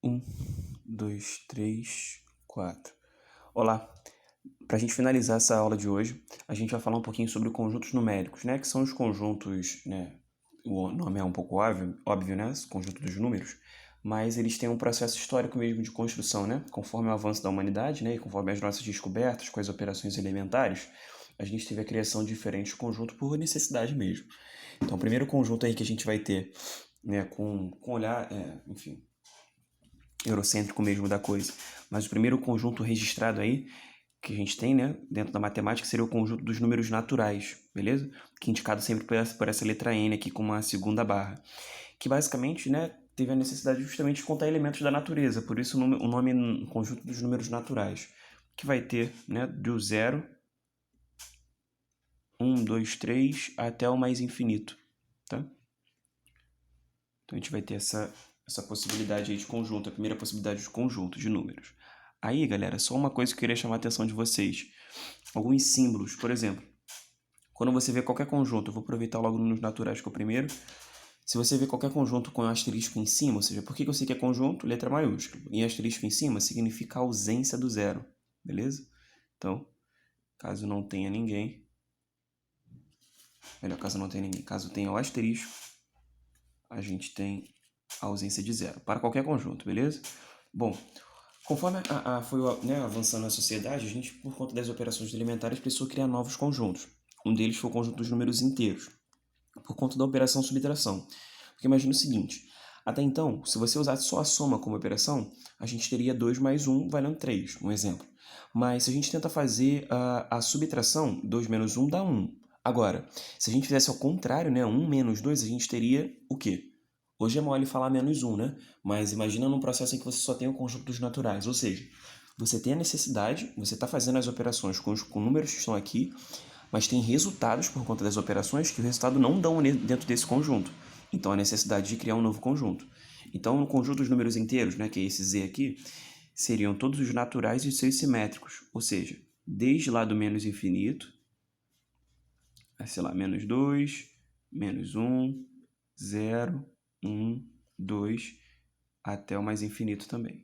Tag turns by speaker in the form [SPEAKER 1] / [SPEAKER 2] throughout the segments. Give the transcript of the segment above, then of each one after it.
[SPEAKER 1] Um, dois, três, quatro. Olá! Para a gente finalizar essa aula de hoje, a gente vai falar um pouquinho sobre conjuntos numéricos, né? Que são os conjuntos, né? O nome é um pouco óbvio, né? Conjunto dos números, mas eles têm um processo histórico mesmo de construção, né? Conforme o avanço da humanidade, né? E conforme as nossas descobertas com as operações elementares, a gente teve a criação de diferentes conjuntos por necessidade mesmo. Então, o primeiro conjunto aí que a gente vai ter, né? Com olhar, enfim, eurocêntrico mesmo da coisa. Mas o primeiro conjunto registrado aí, que a gente tem, né, dentro da matemática, seria o conjunto dos números naturais, beleza? Que é indicado sempre por essa letra N aqui com uma segunda barra. Que basicamente, né, teve a necessidade justamente de contar elementos da natureza, por isso o nome conjunto dos números naturais, que vai ter, né, do 0, 1, 2, 3, até o mais infinito, tá? Então a gente vai ter essa possibilidade aí de conjunto, a primeira possibilidade de conjunto de números. Aí, galera, só uma coisa que eu queria chamar a atenção de vocês. Alguns símbolos, por exemplo, quando você vê qualquer conjunto, eu vou aproveitar logo nos naturais que é o primeiro. Se você vê qualquer conjunto com um asterisco em cima, ou seja, por que eu sei que é conjunto? Letra maiúscula. E asterisco em cima significa ausência do zero, beleza? Então, caso não tenha ninguém, melhor, caso não tenha ninguém, caso tenha o asterisco, a gente tem a ausência de zero, para qualquer conjunto, beleza? Bom, conforme foi, né, avançando a sociedade, a gente, por conta das operações elementares, precisou criar novos conjuntos. Um deles foi o conjunto dos números inteiros, por conta da operação subtração. Porque imagina o seguinte, até então, se você usasse só a soma como operação, a gente teria 2 mais 1 valendo 3, um exemplo. Mas se a gente tenta fazer a subtração, 2 menos 1 dá 1. Agora, se a gente fizesse ao contrário, né, 1 menos 2, a gente teria o quê? Hoje é mole falar menos 1, né? Mas imagina num processo em que você só tem o conjunto dos naturais, ou seja, você tem a necessidade, você está fazendo as operações com números que estão aqui, mas tem resultados por conta das operações que o resultado não dão dentro desse conjunto. Então, a necessidade de criar um novo conjunto. Então, no conjunto dos números inteiros, né, que é esse z aqui, seriam todos os naturais e seus simétricos, ou seja, desde lá do menos infinito, sei lá, menos 2, menos 1, 0, 1, 2, até o mais infinito também.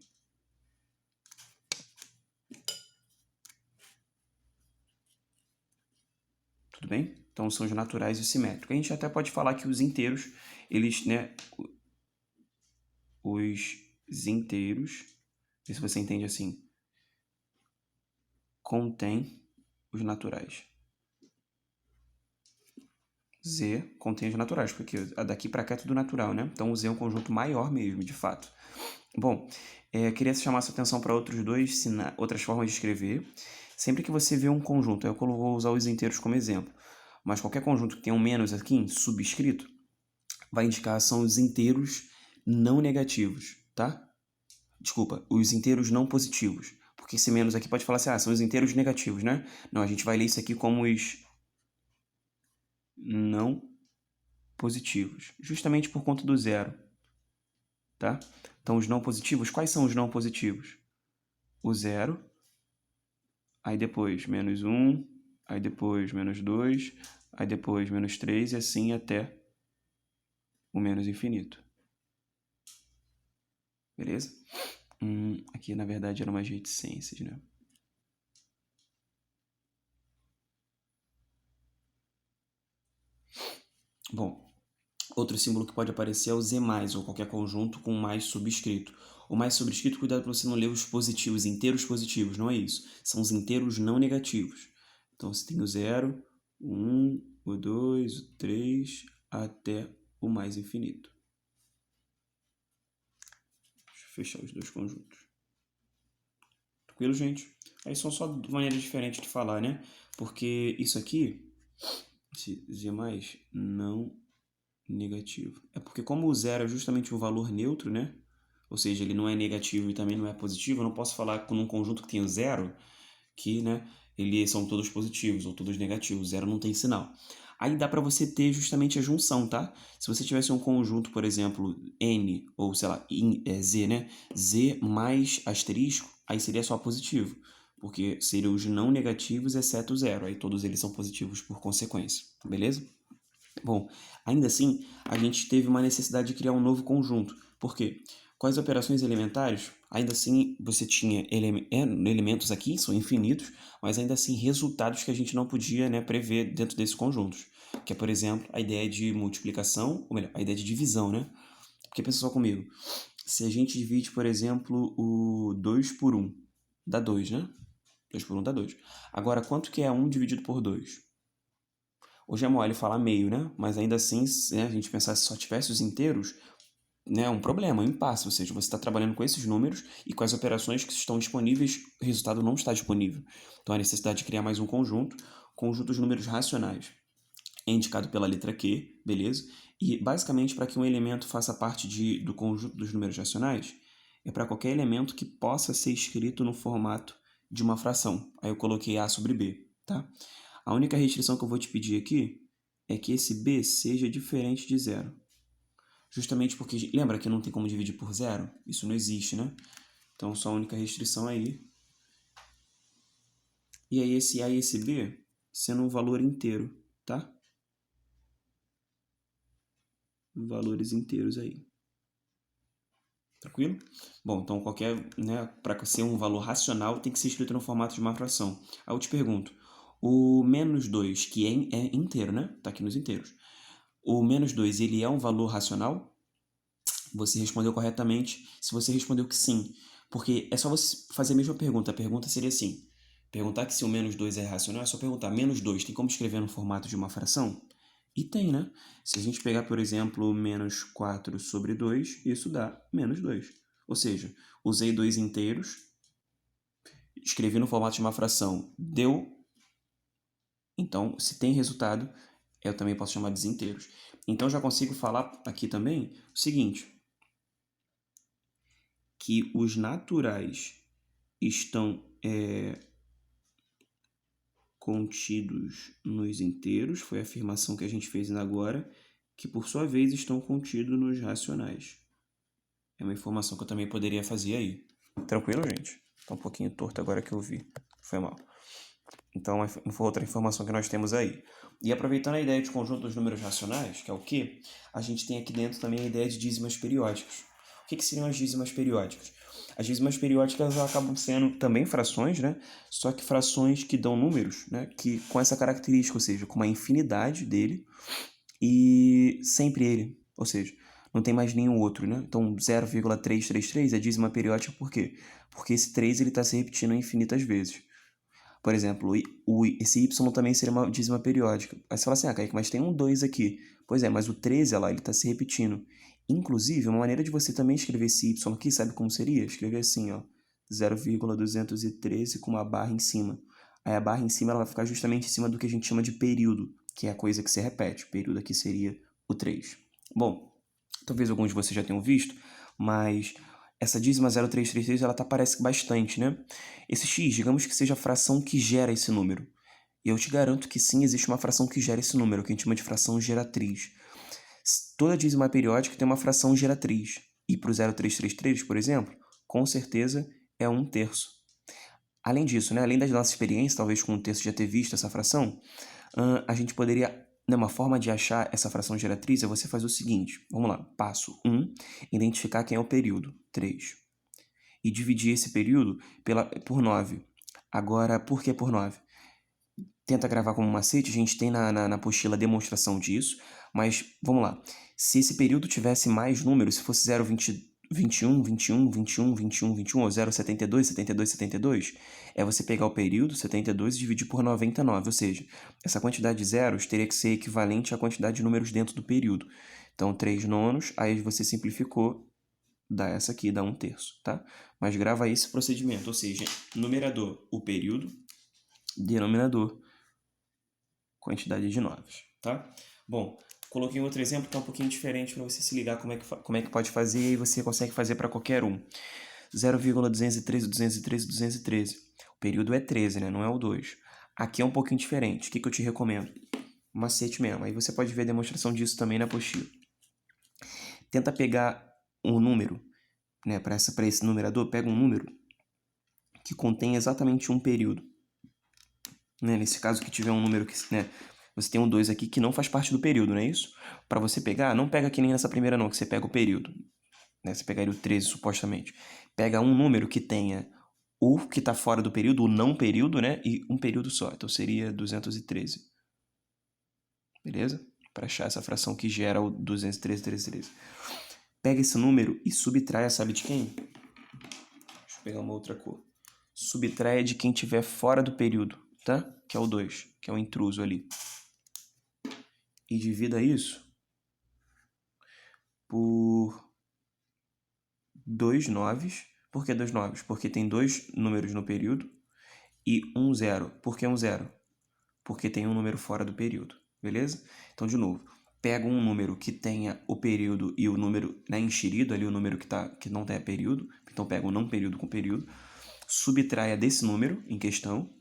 [SPEAKER 1] Tudo bem? Então são os naturais e os simétricos. A gente até pode falar que os inteiros, eles, né, os inteiros, se você entende assim, contém os naturais. Z contém os naturais, porque daqui para cá é tudo natural, né? Então o Z é um conjunto maior mesmo, de fato. Bom, queria chamar sua atenção para outras formas de escrever. Sempre que você vê um conjunto, eu vou usar os inteiros como exemplo, mas qualquer conjunto que tenha um menos aqui em subscrito, vai indicar são os inteiros não negativos, tá? Desculpa, os inteiros não positivos. Porque esse menos aqui pode falar assim, são os inteiros negativos, né? Não, a gente vai ler isso aqui como os não positivos, justamente por conta do zero, tá? Então, os não positivos, quais são os não positivos? O zero, aí depois menos 1, aí depois menos 2, aí depois menos 3 e assim até o menos infinito. Beleza? Aqui, na verdade, eram umas reticências, né? Bom, outro símbolo que pode aparecer é o Z+, ou qualquer conjunto com mais subscrito. O mais subscrito, cuidado para você não ler os positivos, inteiros positivos, não é isso. São os inteiros não negativos. Então você tem o 0, o 1, o 2, o 3, até o mais infinito. Deixa eu fechar os dois conjuntos. Tranquilo, gente? Aí são só maneiras diferentes de falar, né? Porque isso aqui, esse Z+, não negativo. É porque como o zero é justamente um valor neutro, né? Ou seja, ele não é negativo e também não é positivo, eu não posso falar com um conjunto que tem o zero que, né, eles são todos positivos ou todos negativos. Zero não tem sinal. Aí dá para você ter justamente a junção, tá? Se você tivesse um conjunto, por exemplo, N, ou sei lá, Z, né? Z mais asterisco, aí seria só positivo. Porque seriam os não negativos exceto o zero. Aí todos eles são positivos por consequência. Beleza? Bom, ainda assim, a gente teve uma necessidade de criar um novo conjunto. Por quê? Com as operações elementares, ainda assim você tinha elementos aqui, são infinitos, mas ainda assim resultados que a gente não podia, né, prever dentro desses conjuntos. Que é, por exemplo, a ideia de multiplicação, ou melhor, a ideia de divisão, né? Porque pensa só comigo, se a gente divide, por exemplo, o 2 por 1, dá 2, né? 2 por 1 dá 2. Agora, quanto que é 1 dividido por 2? Hoje é mole falar meio, né? Mas ainda assim, se a gente pensar se só tivesse os inteiros, né, é um problema, um impasse. Ou seja, você está trabalhando com esses números e com as operações que estão disponíveis, o resultado não está disponível. Então, a necessidade de criar mais um conjunto de números racionais. É indicado pela letra Q, beleza? E, basicamente, para que um elemento faça parte do conjunto dos números racionais, é para qualquer elemento que possa ser escrito no formato de uma fração. Aí eu coloquei A sobre B, tá? A única restrição que eu vou te pedir aqui é que esse B seja diferente de zero. Justamente porque, lembra que não tem como dividir por zero? Isso não existe, né? Então, só a única restrição aí. E aí esse A e esse B sendo um valor inteiro, tá? Valores inteiros aí. Tranquilo? Bom, então qualquer, né, para ser um valor racional, tem que ser escrito no formato de uma fração. Aí eu te pergunto, o menos 2, que é inteiro, né? Tá aqui nos inteiros. O menos 2, ele é um valor racional? Você respondeu corretamente se você respondeu que sim. Porque é só você fazer a mesma pergunta. A pergunta seria assim: perguntar que se o menos 2 é racional é só perguntar: menos 2 tem como escrever no formato de uma fração? E tem, né? Se a gente pegar, por exemplo, menos 4 sobre 2, isso dá menos 2. Ou seja, usei 2 inteiros, escrevi no formato de uma fração, deu. Então, se tem resultado, eu também posso chamar de desinteiros. Então, já consigo falar aqui também o seguinte: que os naturais estão contidos nos inteiros, foi a afirmação que a gente fez agora, que por sua vez estão contidos nos racionais. É uma informação que eu também poderia fazer aí. Tranquilo, gente? Tá um pouquinho torto agora que eu vi. Foi mal. Então, foi outra informação que nós temos aí. E aproveitando a ideia de conjunto dos números racionais, que é o quê? A gente tem aqui dentro também a ideia de dízimas periódicas. O que seriam as dízimas periódicas? As dízimas periódicas acabam sendo também frações, né? Só que frações que dão números, né? Que com essa característica, ou seja, com uma infinidade dele e sempre ele. Ou seja, não tem mais nenhum outro, né? Então, 0,333 é dízima periódica por quê? Porque esse 3 está se repetindo infinitas vezes. Por exemplo, esse y também seria uma dízima periódica. Aí você fala assim, Kaique, mas tem um 2 aqui. Pois é, mas o 13, lá, ele está se repetindo. Inclusive, uma maneira de você também escrever esse y aqui, sabe como seria? Escrever assim, ó, 0,213 com uma barra em cima. Aí a barra em cima ela vai ficar justamente em cima do que a gente chama de período, que é a coisa que se repete. O período aqui seria o 3. Bom, talvez alguns de vocês já tenham visto, mas essa dízima 0333 ela aparece bastante, né? Esse x, digamos que seja a fração que gera esse número. E eu te garanto que sim, existe uma fração que gera esse número, que a gente chama de fração geratriz. Toda dízima periódica tem uma fração geratriz. E para o 0333, por exemplo, com certeza é 1/3. Além disso, né, além da nossa experiência, talvez com 1/3 já ter visto essa fração, a gente poderia, uma forma de achar essa fração geratriz é você fazer o seguinte, vamos lá, passo 1, identificar quem é o período, 3, e dividir esse período por 9. Agora, por que por 9? Tenta gravar como macete, a gente tem na apostila a demonstração disso, mas vamos lá. Se esse período tivesse mais números, se fosse 0,20, 21, 21, 21, 21, 21 ou 0,72, 72, 72, é você pegar o período 72 e dividir por 99, ou seja, essa quantidade de zeros teria que ser equivalente à quantidade de números dentro do período. Então, 3 nonos, aí você simplificou, dá essa aqui, dá 1/3, tá? Mas grava esse procedimento, ou seja, numerador, o período, denominador, quantidade de noves, tá? Bom, coloquei outro exemplo que é um pouquinho diferente para você se ligar como é que pode fazer e aí você consegue fazer para qualquer um. 0,213, 213, 213. O período é 13, né? Não é o 2. Aqui é um pouquinho diferente. O que eu te recomendo? Macete mesmo. Aí você pode ver a demonstração disso também na apostila. Tenta pegar um número, né? Para esse numerador, pega um número que contém exatamente um período. Né? Nesse caso que tiver um número que, né, você tem um 2 aqui que não faz parte do período, não é isso? Para você pegar, não pega que nem nessa primeira não, que você pega o período. né? Você pegaria o 13, supostamente. Pega um número que tenha o que está fora do período, o não período, né? E um período só. Então seria 213. Beleza? Para achar essa fração que gera o 213, 13, 13. Pega esse número e subtraia, sabe de quem? Deixa eu pegar uma outra cor. Subtraia de quem estiver fora do período, tá? Que é o 2, que é o intruso ali. E divida isso por 2 noves. Por que 2 noves? Porque tem 2 números no período e um 0. Por que um 0? Porque tem um número fora do período, beleza? Então, de novo, pega um número que tenha o período e o número, né, enxerido ali, o número que não tem período. Então, pega o não período com período, subtraia desse número em questão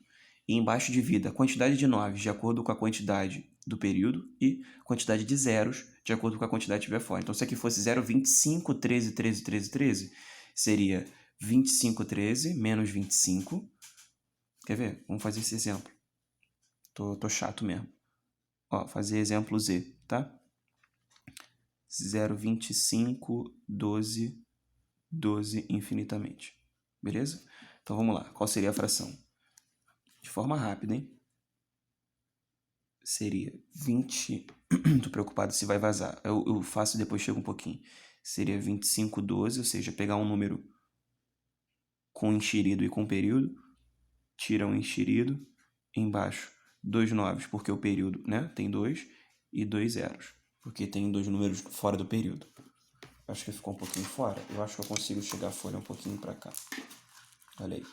[SPEAKER 1] e embaixo divida a quantidade de noves de acordo com a quantidade do período e quantidade de zeros de acordo com a quantidade que tiver fora. Então, se aqui fosse 0, 25, 13, 13, 13, 13, seria 25, 13 menos 25. Quer ver? Vamos fazer esse exemplo. Tô chato mesmo. Ó, fazer exemplo Z, tá? 0, 25, 12, 12 infinitamente. Beleza? Então, vamos lá. Qual seria a fração? De forma rápida, hein? Seria 20... Tô preocupado se vai vazar. Eu faço e depois chego um pouquinho. Seria 25, 12, ou seja, pegar um número com enxerido e com período, tira um enxerido, embaixo 2 noves, porque o período, né, tem 2, e 2 zeros, porque tem 2 números fora do período. Acho que ficou um pouquinho fora. Eu acho que eu consigo chegar a folha um pouquinho para cá. Olha aí.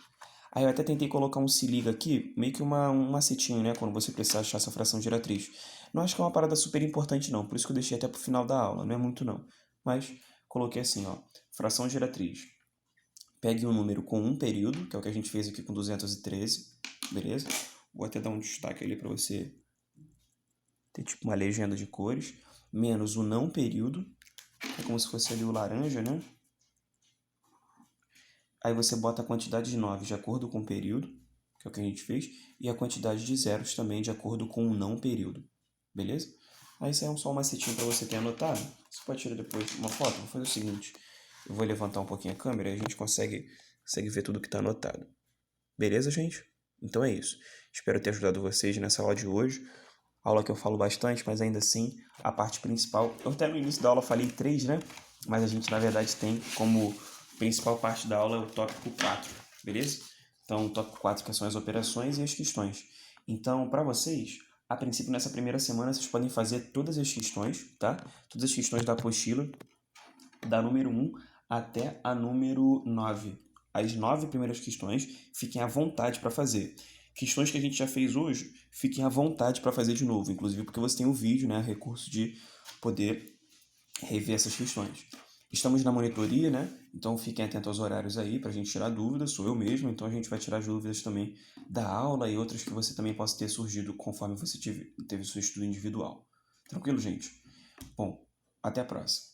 [SPEAKER 1] Aí eu até tentei colocar um se liga aqui, meio que um macetinho, né? Quando você precisar achar essa fração geratriz. Não acho que é uma parada super importante, não. Por isso que eu deixei até pro final da aula. Não é muito, não. Mas coloquei assim, ó. Fração geratriz. Pegue um número com um período, que é o que a gente fez aqui com 213. Beleza? Vou até dar um destaque ali para você ter tipo uma legenda de cores. Menos o não período. É como se fosse ali o laranja, né? Aí você bota a quantidade de noves de acordo com o período, que é o que a gente fez, e a quantidade de zeros também de acordo com o não período. Beleza? Aí isso é só um macetinho para você ter anotado. Você pode tirar depois uma foto. Vou fazer o seguinte. Eu vou levantar um pouquinho a câmera e a gente consegue ver tudo que está anotado. Beleza, gente? Então é isso. Espero ter ajudado vocês nessa aula de hoje. Aula que eu falo bastante, mas ainda assim, a parte principal... Eu até no início da aula falei 3, né? Mas a gente, na verdade, tem como principal parte da aula é o tópico 4, beleza? Então, o tópico 4 que são as operações e as questões. Então, para vocês, a princípio, nessa primeira semana, vocês podem fazer todas as questões, tá? Todas as questões da apostila, da número 1 até a número 9. As 9 primeiras questões, fiquem à vontade para fazer. Questões que a gente já fez hoje, fiquem à vontade para fazer de novo, inclusive porque você tem o vídeo, né, recurso de poder rever essas questões. Estamos na monitoria, né? Então fiquem atentos aos horários aí para a gente tirar dúvidas, sou eu mesmo, então a gente vai tirar as dúvidas também da aula e outras que você também possa ter surgido conforme você teve seu estudo individual. Tranquilo, gente? Bom, até a próxima.